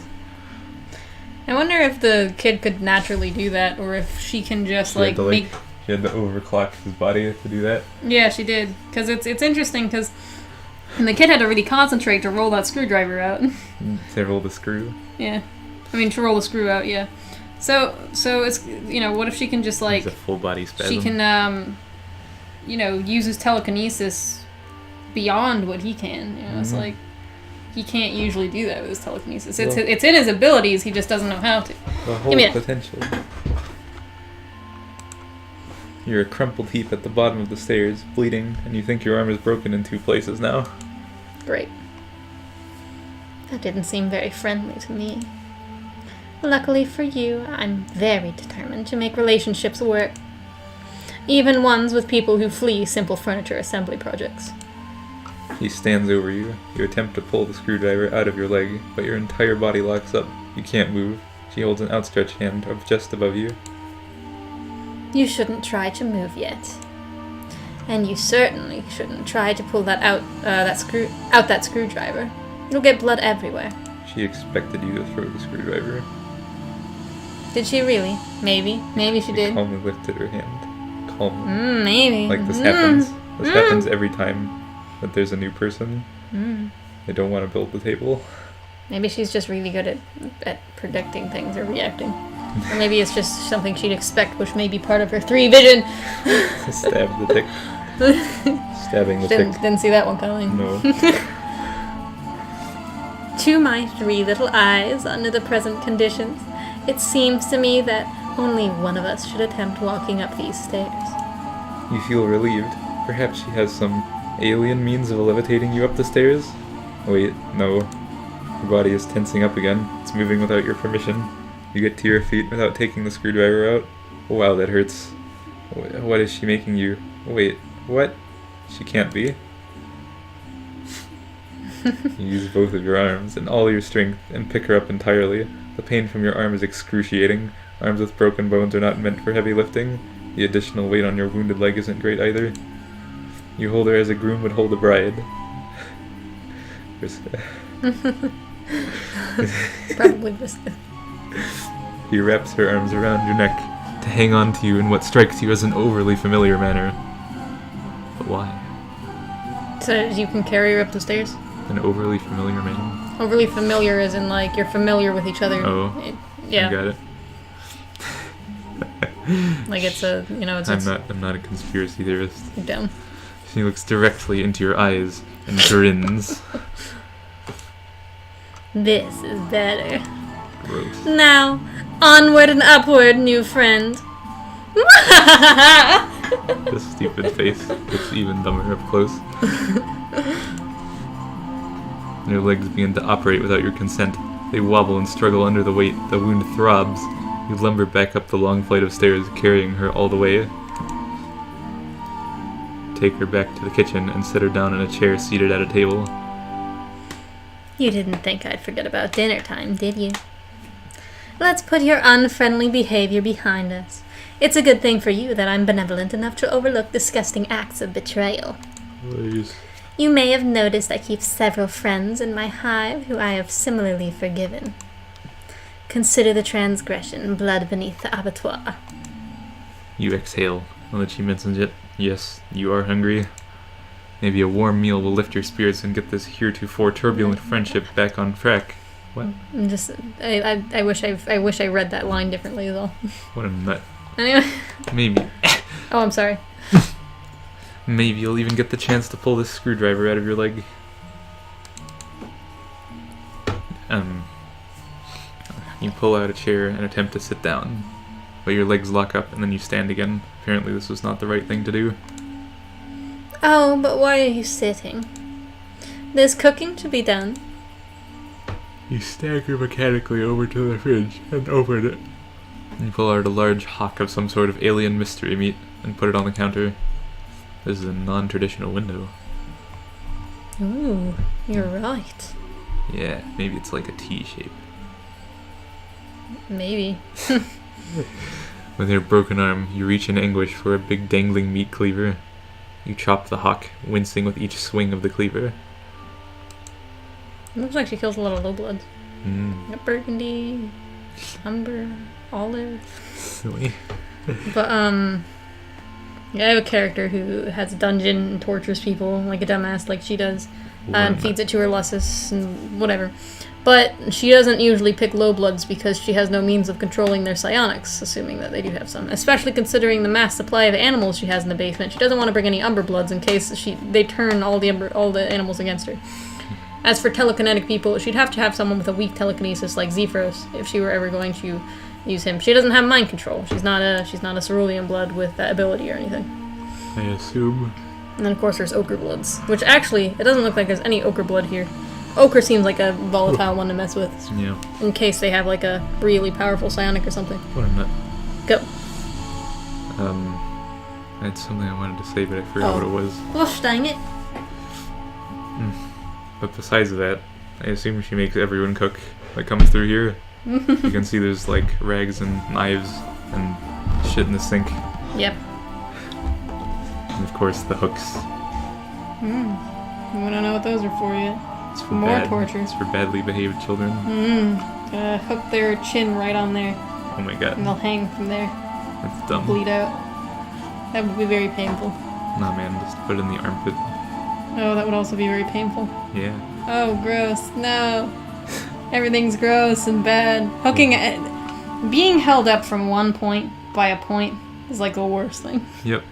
I wonder if the kid could naturally do that, or if she can just, She had to, make... She had to overclock his body to do that. Yeah, she did. Because it's interesting, because the kid had to really concentrate to roll that screwdriver out. To roll the screw. Yeah. I mean, to roll the screw out, yeah. So it's, what if she can just, It's a full body spasm. she can, use his telekinesis beyond what he can. It's like, he can't usually do that with his telekinesis. It's in his abilities, he just doesn't know how to. The whole Give me it. potential. You're a crumpled heap at the bottom of the stairs, bleeding, and you think your arm is broken in 2 places now. Great. That didn't seem very friendly to me. Luckily for you, I'm very determined to make relationships work. Even ones with people who flee simple furniture assembly projects. He stands over you. You attempt to pull the screwdriver out of your leg, but your entire body locks up. You can't move. She holds an outstretched hand up just above you. You shouldn't try to move yet. And you certainly shouldn't try to pull that that screwdriver. You'll get blood everywhere. She expected you to throw the screwdriver. Did she really? Maybe. Maybe she did. Calmly lifted her hand. Calmly. Maybe. Like this happens. This happens every time that there's a new person. They don't want to build the table. Maybe she's just really good at predicting things or reacting. Or maybe it's just something she'd expect, which may be part of her 3 vision. Stab the tick. Stabbing the tick. Didn't see that one coming. No. To my 3 little eyes, under the present conditions, it seems to me that only one of us should attempt walking up these stairs. You feel relieved. Perhaps she has some alien means of levitating you up the stairs? Wait, no. Your body is tensing up again. It's moving without your permission. You get to your feet without taking the screwdriver out. Wow, that hurts. What is she making you? Wait, what? She can't be. You use both of your arms and all your strength and pick her up entirely. The pain from your arm is excruciating. Arms with broken bones are not meant for heavy lifting. The additional weight on your wounded leg isn't great either. You hold her as a groom would hold a bride. Probably just. He wraps her arms around your neck to hang on to you in what strikes you as an overly familiar manner. But why? So you can carry her up the stairs? An overly familiar manner? Overly familiar as in, like, you're familiar with each other. Oh. Yeah. You got it. Like it's a, it's... I'm not a conspiracy theorist. You're dumb. She looks directly into your eyes and grins. This is better. Gross. Now, onward and upward, new friend. This stupid face looks even dumber up close. Your legs begin to operate without your consent. They wobble and struggle under the weight. The wound throbs. You lumber back up the long flight of stairs, carrying her all the way. Take her back to the kitchen and sit her down in a chair seated at a table. You didn't think I'd forget about dinner time, did you? Let's put your unfriendly behavior behind us. It's a good thing for you that I'm benevolent enough to overlook disgusting acts of betrayal. Please. You may have noticed I keep several friends in my hive who I have similarly forgiven. Consider the transgression, blood beneath the abattoir. You exhale, now that she mentions it. Yes, you are hungry. Maybe a warm meal will lift your spirits and get this heretofore turbulent friendship back on track. What? I'm just, I wish I read that line differently though. What a nut. Anyway. Maybe. Oh, I'm sorry. Maybe you'll even get the chance to pull this screwdriver out of your leg. You pull out a chair and attempt to sit down, but your legs lock up and then you stand again. Apparently this was not the right thing to do. Oh, but why are you sitting? There's cooking to be done. You stagger mechanically over to the fridge and open it. You pull out a large hock of some sort of alien mystery meat and put it on the counter. This is a non-traditional window. Ooh, you're right. Yeah, maybe it's like a T shape. Maybe. With your broken arm, you reach in anguish for a big dangling meat cleaver. You chop the hock, wincing with each swing of the cleaver. Looks like she kills a lot of low bloods. Got burgundy, umber, olive. Silly. But yeah, I have a character who has a dungeon and tortures people like a dumbass, like she does, and feeds it to her lussus and whatever. But she doesn't usually pick low bloods because she has no means of controlling their psionics, assuming that they do have some. Especially considering the mass supply of animals she has in the basement. She doesn't want to bring any umber bloods in case they turn all the animals against her. As for telekinetic people, she'd have to have someone with a weak telekinesis like Zephyros if she were ever going to use him. She doesn't have mind control. She's not a cerulean blood with that ability or anything. I assume. And then of course there's ochre bloods, which actually it doesn't look like there's any ochre blood here. Ochre seems like a volatile one to mess with. Yeah. In case they have like a really powerful psionic or something. What a nut. Go. I had something I wanted to say, but I forgot what it was. Gosh dang it. But besides that, I assume she makes everyone cook that comes through here. You can see there's like rags and knives and shit in the sink. Yep. And of course the hooks. We don't know what those are for yet. It's for More torture. It's for badly behaved children. Hook their chin right on there, Oh my god. and they'll hang from there, That's dumb. bleed out. That would be very painful. Nah man, just put it in the armpit. Oh, that would also be very painful. Yeah. Oh, gross. No. Everything's gross and bad. Being held up from one point by a point is like the worst thing. Yep.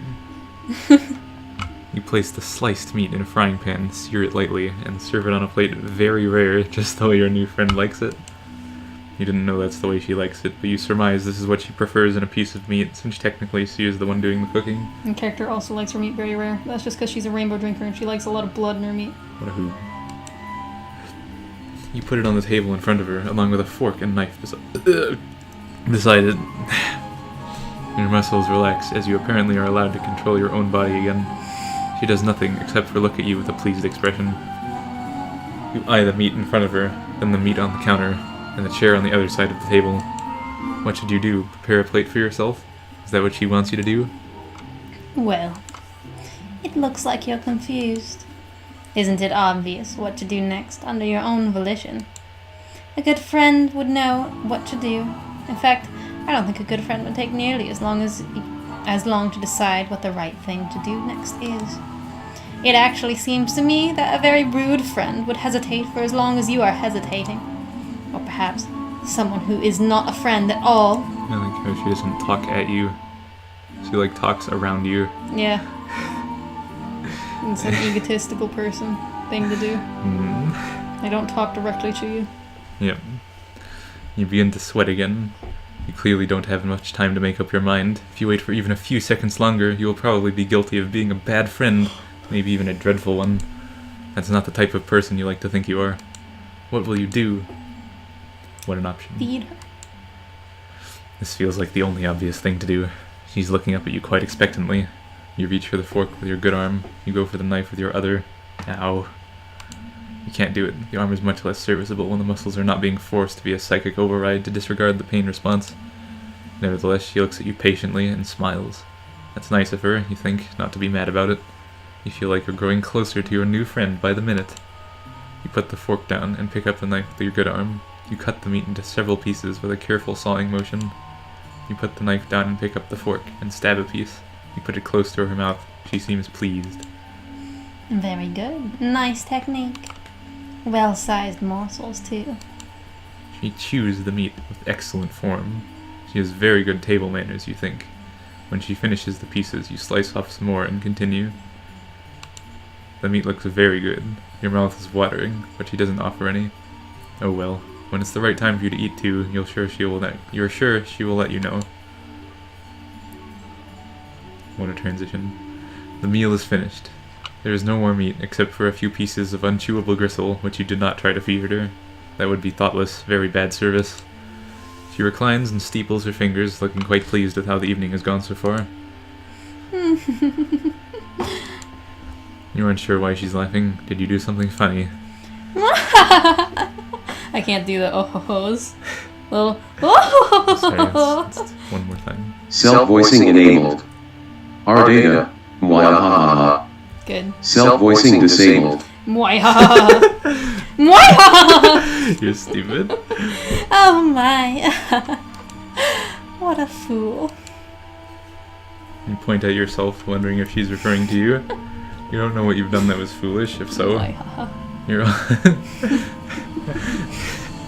You place the sliced meat in a frying pan, sear it lightly, and serve it on a plate very rare, just the way your new friend likes it. You didn't know that's the way she likes it, but you surmise this is what she prefers in a piece of meat, since technically she is the one doing the cooking. And character also likes her meat very rare. That's just because she's a rainbow drinker and she likes a lot of blood in her meat. What a hoot. You put it on the table in front of her, along with a fork and knife beside it. Your muscles relax, as you apparently are allowed to control your own body again. She does nothing except for look at you with a pleased expression. You eye the meat in front of her, then the meat on the counter, and the chair on the other side of the table. What should you do? Prepare a plate for yourself? Is that what she wants you to do? Well, it looks like you're confused. Isn't it obvious what to do next under your own volition? A good friend would know what to do. In fact, I don't think a good friend would take nearly as long to decide what the right thing to do next is. It actually seems to me that a very rude friend would hesitate for as long as you are hesitating. Or perhaps someone who is not a friend at all. I like how she doesn't talk at you. She like talks around you. Yeah. It's an egotistical person thing to do. I don't talk directly to you. Yep. You begin to sweat again. You clearly don't have much time to make up your mind. If you wait for even a few seconds longer, you will probably be guilty of being a bad friend, maybe even a dreadful one. That's not the type of person you like to think you are. What will you do? What an option. Feed her. This feels like the only obvious thing to do. She's looking up at you quite expectantly. You reach for the fork with your good arm. You go for the knife with your other. Ow. You can't do it. The arm is much less serviceable when the muscles are not being forced to be a psychic override to disregard the pain response. Nevertheless, she looks at you patiently and smiles. That's nice of her, you think, not to be mad about it. You feel like you're growing closer to your new friend by the minute. You put the fork down and pick up the knife with your good arm. You cut the meat into several pieces with a careful sawing motion. You put the knife down and pick up the fork and stab a piece. You put it close to her mouth. She seems pleased. Very good. Nice technique. Well-sized morsels, too. She chews the meat with excellent form. She has very good table manners, you think. When she finishes the pieces, you slice off some more and continue. The meat looks very good. Your mouth is watering, but she doesn't offer any. Oh well. When it's the right time for you to eat too, you're sure she will let you know. What a transition. The meal is finished. There is no more meat, except for a few pieces of unchewable gristle, which you did not try to feed her. That would be thoughtless, very bad service. She reclines and steeples her fingers, looking quite pleased with how the evening has gone so far. You aren't sure why she's laughing. Did you do something funny? I can't do the oh-ho-hos. Little oh. Sorry, it's one more time. Self-voicing enabled. Ardata. Mwahaha. Good. Self-voicing disabled. Mwahaha. Mwahaha. You're stupid. Oh my. What a fool. You point at yourself, wondering if she's referring to you. You don't know what you've done that was foolish, if so. Mwahaha.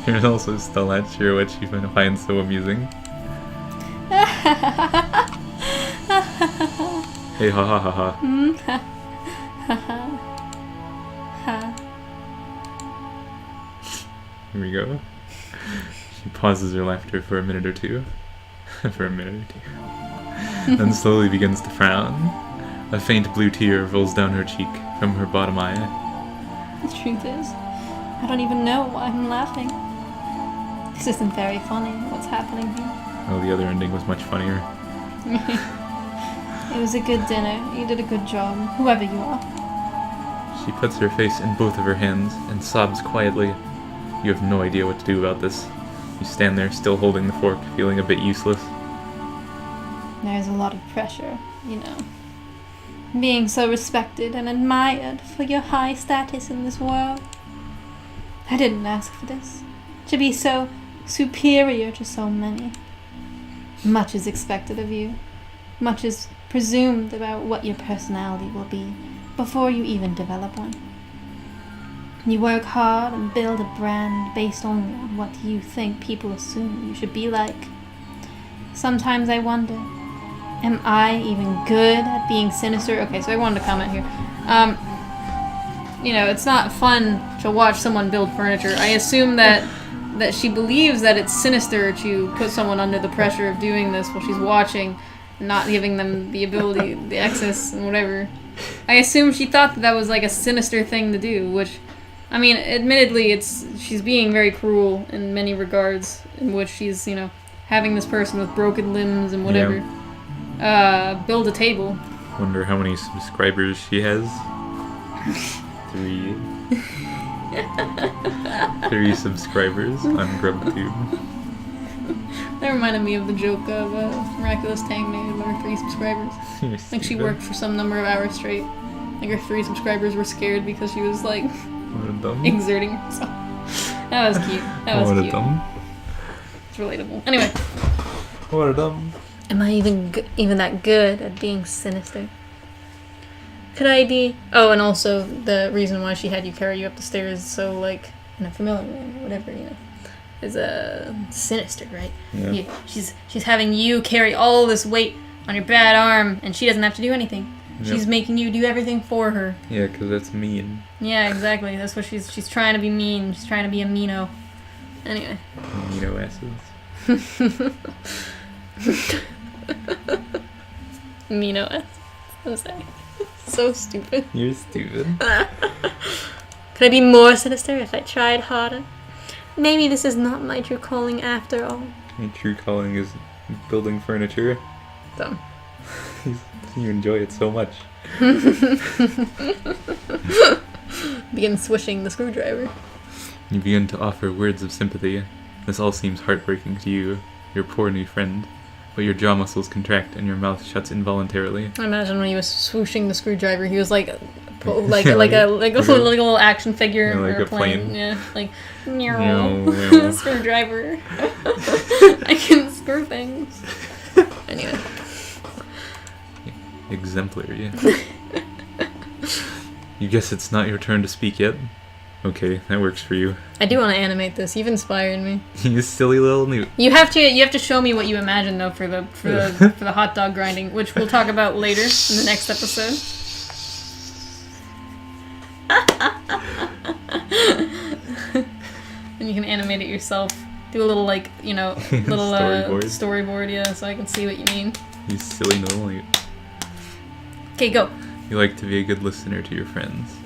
You're also still not sure what she finds so amusing. Hey, ha ha ha ha. Here we go. She pauses her laughter for a minute or two. For a minute or two. Then slowly begins to frown. A faint blue tear rolls down her cheek from her bottom eye. The truth is, I don't even know why I'm laughing. This isn't very funny, what's happening here. Oh, the other ending was much funnier. It was a good dinner. You did a good job, whoever you are. She puts her face in both of her hands and sobs quietly. You have no idea what to do about this. You stand there, still holding the fork, feeling a bit useless. There's a lot of pressure, you know. Being so respected and admired for your high status in this world. I didn't ask for this. To be so superior to so many. Much is expected of you. Much is presumed about what your personality will be before you even develop one. You work hard and build a brand based only on what you think people assume you should be like. Sometimes I wonder, am I even good at being sinister? Okay, so I wanted to comment here. You know, it's not fun to watch someone build furniture. I assume that she believes that it's sinister to put someone under the pressure of doing this while she's watching, not giving them the ability, the access, and whatever. I assume she thought that was like a sinister thing to do, which, I mean, admittedly, she's being very cruel in many regards, in which she's, you know, having this person with broken limbs and whatever build a table. Wonder how many subscribers she has. 3 subscribers on GrubTube. That reminded me of the joke of Miraculous Tang made with her 3 subscribers. Like she worked for some number of hours straight. Like her 3 subscribers were scared because she was like exerting herself. That was cute. That was cute. It's relatable. Anyway. What a dumb. Am I even that good at being sinister? Could I be? Oh, and also the reason why she had you carry you up the stairs so like in a familiar way, or whatever, you know, is sinister, right? Yeah. She's having you carry all this weight on your bad arm, and she doesn't have to do anything. Yep. She's making you do everything for her. Yeah, because that's mean. Yeah, exactly. That's what she's trying to be mean. She's trying to be a meano. Anyway. Meano asses. Meano asses. I'm sorry. So stupid. You're stupid. Could I be more sinister if I tried harder? Maybe this is not my true calling after all. Your true calling is building furniture. Dumb. You enjoy it so much. Begin swishing the screwdriver. You begin to offer words of sympathy. This all seems heartbreaking to you, your poor new friend. But your jaw muscles contract and your mouth shuts involuntarily. I imagine when he was swooshing the screwdriver, he was like a little action figure, yeah, like or a plane. Yeah, like meow. Screwdriver. I can screw things. Anyway. Exemplary. You guess it's not your turn to speak yet? Okay, that works for you. I do want to animate this. You've inspired me. You silly little newt. You have to show me what you imagine though for the hot dog grinding, which we'll talk about later in the next episode. And you can animate it yourself. Do a little little storyboard, yeah, so I can see what you mean. You silly little newt. Okay, go. You like to be a good listener to your friends.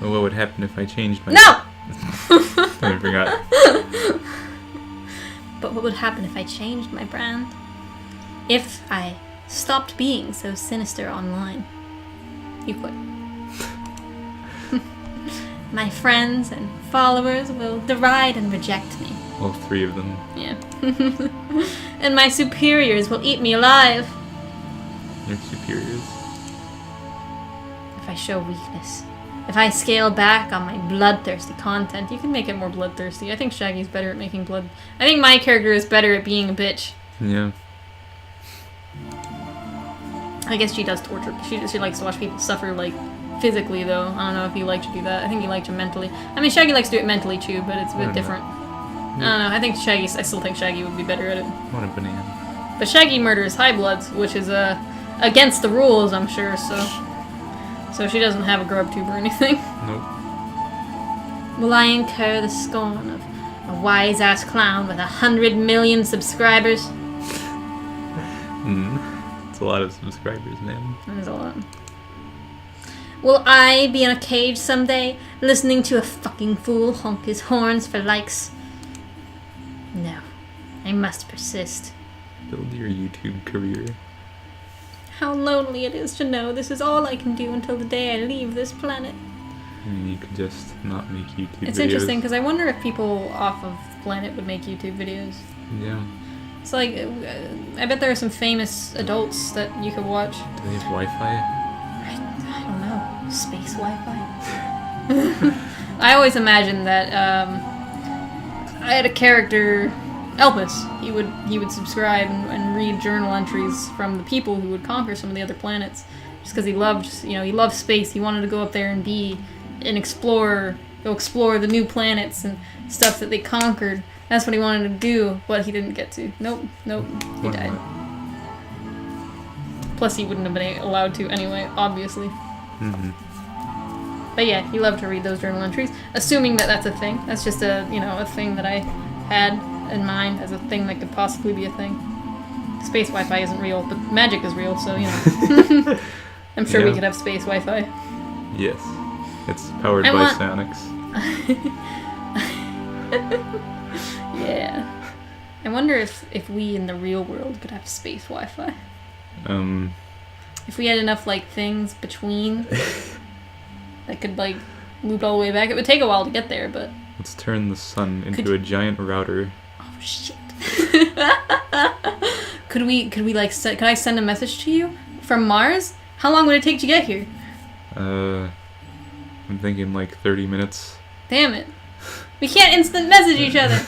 Well, what would happen if I changed my... No! I forgot. But what would happen if I changed my brand? If I stopped being so sinister online? You quit. My friends and followers will deride and reject me. All 3 of them. Yeah. And my superiors will eat me alive. Your superiors. If I show weakness. If I scale back on my bloodthirsty content, you can make it more bloodthirsty. I think Shaggy's better at making blood. I think my character is better at being a bitch. Yeah. I guess she does torture. She likes to watch people suffer, like, physically, though. I don't know if you like to do that. I think you like to mentally. I mean, Shaggy likes to do it mentally, too, but it's a bit different. I don't know. I still think Shaggy would be better at it. What a banana. But Shaggy murders high bloods, which is, against the rules, I'm sure, so she doesn't have a grub tube or anything. Nope. Will I incur the scorn of a wise-ass clown with 100 million subscribers? It's a lot of subscribers, man. That is a lot. Will I be in a cage someday, listening to a fucking fool honk his horns for likes? No. I must persist. Build your YouTube career. How lonely it is to know this is all I can do until the day I leave this planet. I mean, you could just not make YouTube videos. It's interesting, because I wonder if people off of the planet would make YouTube videos. Yeah. It's like, I bet there are some famous adults that you could watch. Do they have Wi-Fi? I don't know. Space Wi-Fi? I always imagined that, I had a character... Elpis. He would subscribe and read journal entries from the people who would conquer some of the other planets, just because he loved space. He wanted to go up there and be an explorer, go explore the new planets and stuff that they conquered. That's what he wanted to do, but he didn't get to. Nope, he died. Plus, he wouldn't have been allowed to anyway, obviously. But yeah, he loved to read those journal entries, assuming that that's a thing. That's just a thing that I had in mind as a thing that could possibly be a thing. Space Wi-Fi isn't real, but magic is real, so, I'm sure we could have space Wi-Fi. Yes. It's powered by psionics. Yeah. I wonder if we in the real world could have space Wi-Fi. If we had enough, like, things between that could, like, loop all the way back. It would take a while to get there, but... Let's turn the sun into a giant router. Oh, shit. Could I send a message to you from Mars? How long would it take to get here? I'm thinking like 30 minutes. Damn it. We can't instant message each other.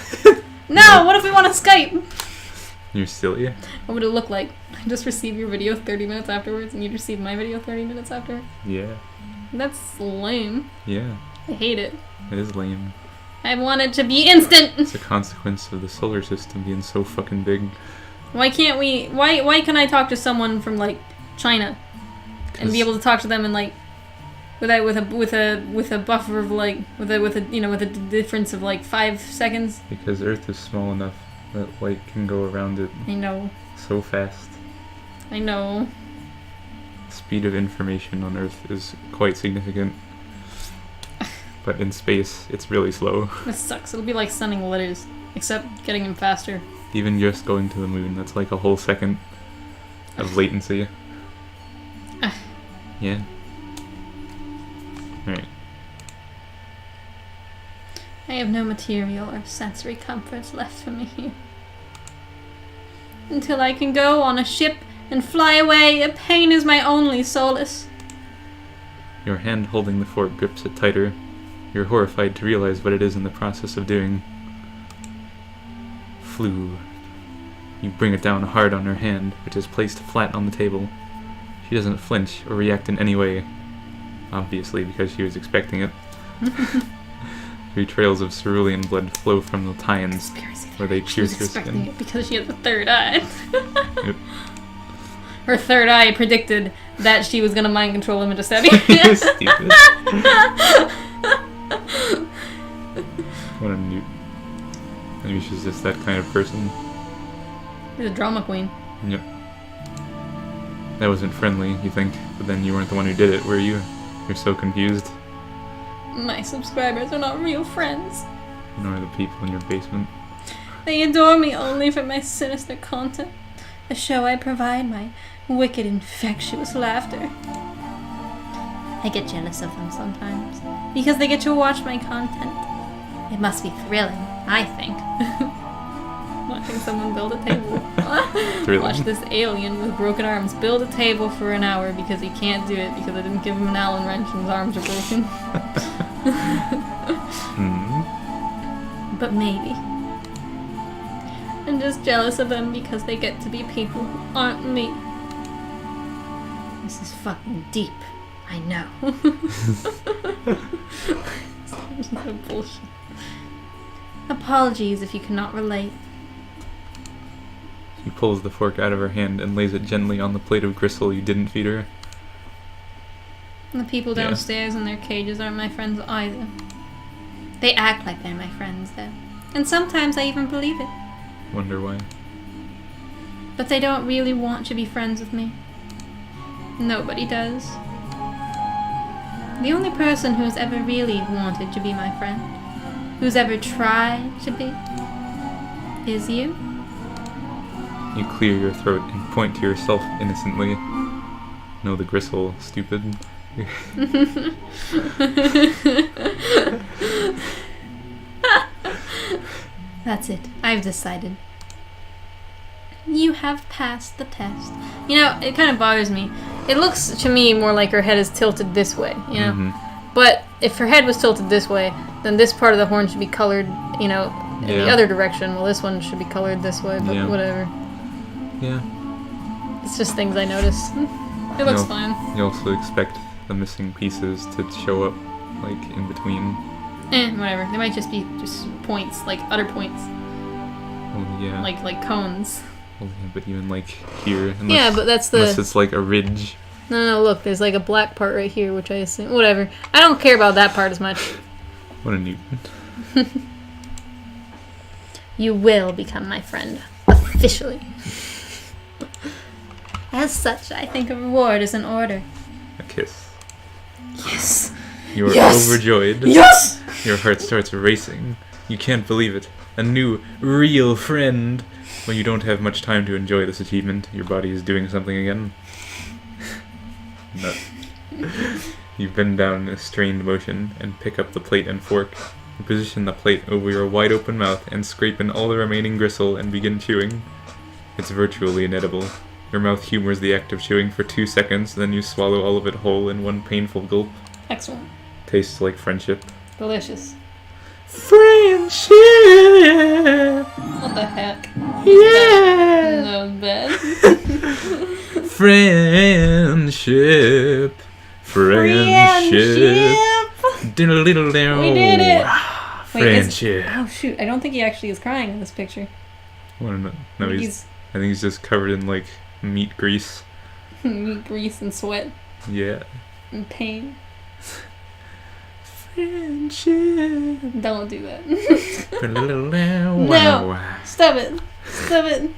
No, what if we want to Skype? You're silly. What would it look like? I just receive your video 30 minutes afterwards and you'd receive my video 30 minutes after? Yeah. That's lame. Yeah. I hate it. It is lame. I want it to be instant! It's a consequence of the solar system being so fucking big. Why can't we... Why can I talk to someone from, like, China? And be able to talk to them in, like... with a buffer of, like... with a difference of, like, 5 seconds? Because Earth is small enough that light can go around it. I know. So fast. I know. The speed of information on Earth is quite significant. But in space, it's really slow. This sucks. It'll be like sending letters, except getting them faster. Even just going to the moon, that's like a whole second of latency. Yeah. Alright. I have no material or sensory comforts left for me here. Until I can go on a ship and fly away, a pain is my only solace. Your hand holding the fork grips it tighter. You're horrified to realize what it is in the process of doing. Flew. You bring it down hard on her hand, which is placed flat on the table. She doesn't flinch or react in any way, obviously because she was expecting it. Three trails of cerulean blood flow from the tines, Conspiracy where they She was pierce your expecting skin. it because she had the third eye. Yep. Her third eye predicted that she was gonna mind control him into stabbing. Stupid. What a newt. Maybe she's just that kind of person. She's a drama queen. Yep. That wasn't friendly, you think, but then you weren't the one who did it, were you? You're so confused. My subscribers are not real friends. Nor the people in your basement. They adore me only for my sinister content. The show I provide, my wicked, infectious laughter. I get jealous of them sometimes, because they get to watch my content. It must be thrilling, I think. Watching someone build a table. Thrilling. Watch this alien with broken arms build a table for an hour because he can't do it because I didn't give him an Allen wrench and his arms are broken. But maybe. I'm just jealous of them because they get to be people who aren't me. This is fucking deep. I know. No bullshit. Apologies if you cannot relate. She pulls the fork out of her hand and lays it gently on the plate of gristle you didn't feed her. The people Yeah. downstairs in their cages aren't my friends either. They act like they're my friends, though. And sometimes I even believe it. Wonder why. But they don't really want to be friends with me. Nobody does. The only person who's ever really wanted to be my friend, who's ever tried to be, is you. You clear your throat and point to yourself innocently. No, the gristle, stupid. That's it. I've decided. You have passed the test. You know, it kind of bothers me. It looks to me more like her head is tilted this way, you know? But if her head was tilted this way, then this part of the horn should be colored, you know, in the Yeah. other direction. Well, this one should be colored this way, but Yeah. whatever. Yeah. It's just things I notice. It looks No. fine. You also expect the missing pieces to show up, like, in between. Whatever. They might just be just points, like utter points, Well, yeah. like cones. Well, yeah, but even, like, here. Unless, Yeah, but that's unless the... it's, like, a ridge. No, look, there's like a black part right here, which I assume... Whatever. I don't care about that part as much. What a newt. You will become my friend. Officially. As such, I think a reward is in order. A kiss. Yes! You are Yes! overjoyed. Yes! Your heart starts racing. You can't believe it. A new, real friend. When you don't have much time to enjoy this achievement, your body is doing something again. No. You bend down in a strained motion and pick up the plate and fork. You position the plate over your wide open mouth and scrape in all the remaining gristle and begin chewing. It's virtually inedible. Your mouth humors the act of chewing for 2 seconds, then you swallow all of it whole in one painful gulp. Excellent. Tastes like friendship. Delicious. Friendship! What the heck? Yeah! No bad. Friendship. Friendship. Diddle-diddle-down. We did it! Friendship. Oh shoot, I don't think he actually is crying in this picture. No, I think he's just covered in, like, meat grease. Meat, grease, and sweat, Yeah. and pain. Friendship. Don't do that. No. Stop it. Stop it.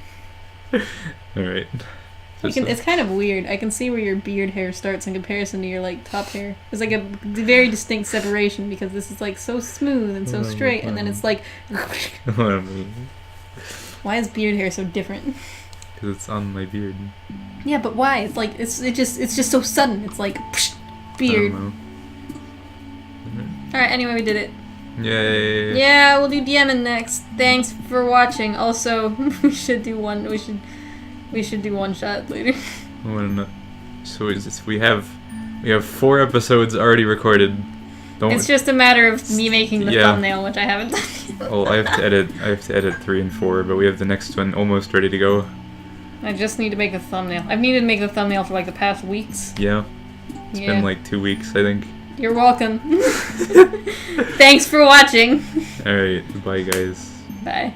Alright. It's kind of weird. I can see where your beard hair starts in comparison to your like top hair. There's like a very distinct separation because this is like so smooth and so straight, and then it's like. Why is beard hair so different? Because it's on my beard. Yeah, but why? It's like it's just so sudden. It's like beard. I don't know. All right. Anyway, we did it. Yay. Yeah, we'll do DMing next. Thanks for watching. Also, we should do one. We should do one shot later. So we have 4 episodes already recorded. It's just a matter of me making the Yeah. thumbnail, which I haven't done yet. Well, I have to edit 3 and 4, but we have the next one almost ready to go. I just need to make a thumbnail. I've needed to make the thumbnail for like the past weeks. Yeah. It's been like 2 weeks, I think. You're welcome. Thanks for watching. Alright, bye guys. Bye.